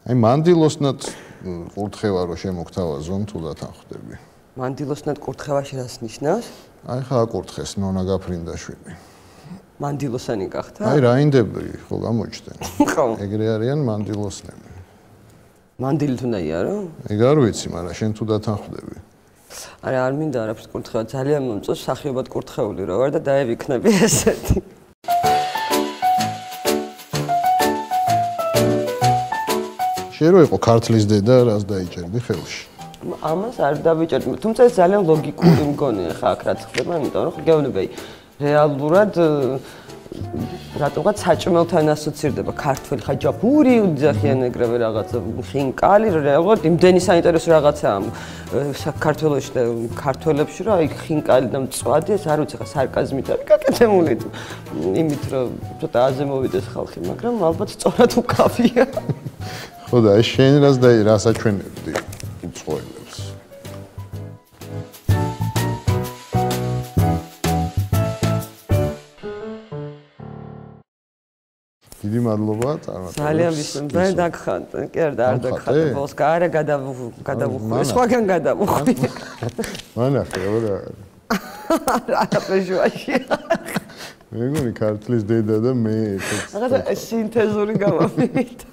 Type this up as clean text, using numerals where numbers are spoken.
აი მანდილოსნად კურთხევა რო შემოგთავაზონ თუ დათანხმდები. მანდილოსნად კურთხევაში რას ნიშნავს? აი ხა აკურთხეს ნონა გაფრინდაშვილი. მანდილოსანი გახდა? აი რაინდები ხო გამოჩნდნენ. ხო. ეგრე არიან მანდილოსნები. მანდილი თუნდაა რა? ეგ არ ვიცი, მაგრამ შენ თუ დათანხმდები. არა, არ მინდა არაფერს კურთხევა, ძალიან მომწონს სახიობად კურთხეული რო ვარ და დაევიქნები ესეთი. შენ რო იყო ქართლის დედა, რას დაიჭერდი ხელში? ამას არ დავიჭერდი, თუმცა ეს ძალიან ლოგიკური მგონია ხა აქ რაც ხდება, იმიტომ რომ გეუბნები რეალურად რატომღაც საჭმელთან ასოცირდება ქართველი ხა ჯაფური უძახიან ეგრევე რაღაცა ხინკალი რეალურად იმდენი საინტერესო რაღაცაა საქართველოში და ქართველებში რომ აი ხინკალი და მწვადი ეს არ ვიცი ხა სარკაზმით არის გაკეთებული იმით რომ ცოტა აზე მოვიდეს ხალხი მაგრამ ალბათ სწორად უკავია ხო და შენ რას აჩვენებდი მწვადილებს დიდი მადლობა წარმატებებს. ძალიან ვისმენ დაგხანთ. კი არა არ დაგხანთ. ბოლოს არა გადავუხვი. სხვაგან გადავუხვი. მანახე რა. რა პეჟუაში. მეგონი ქართლის დედა და მე რაღაცა სინთეზური გამოვიდა.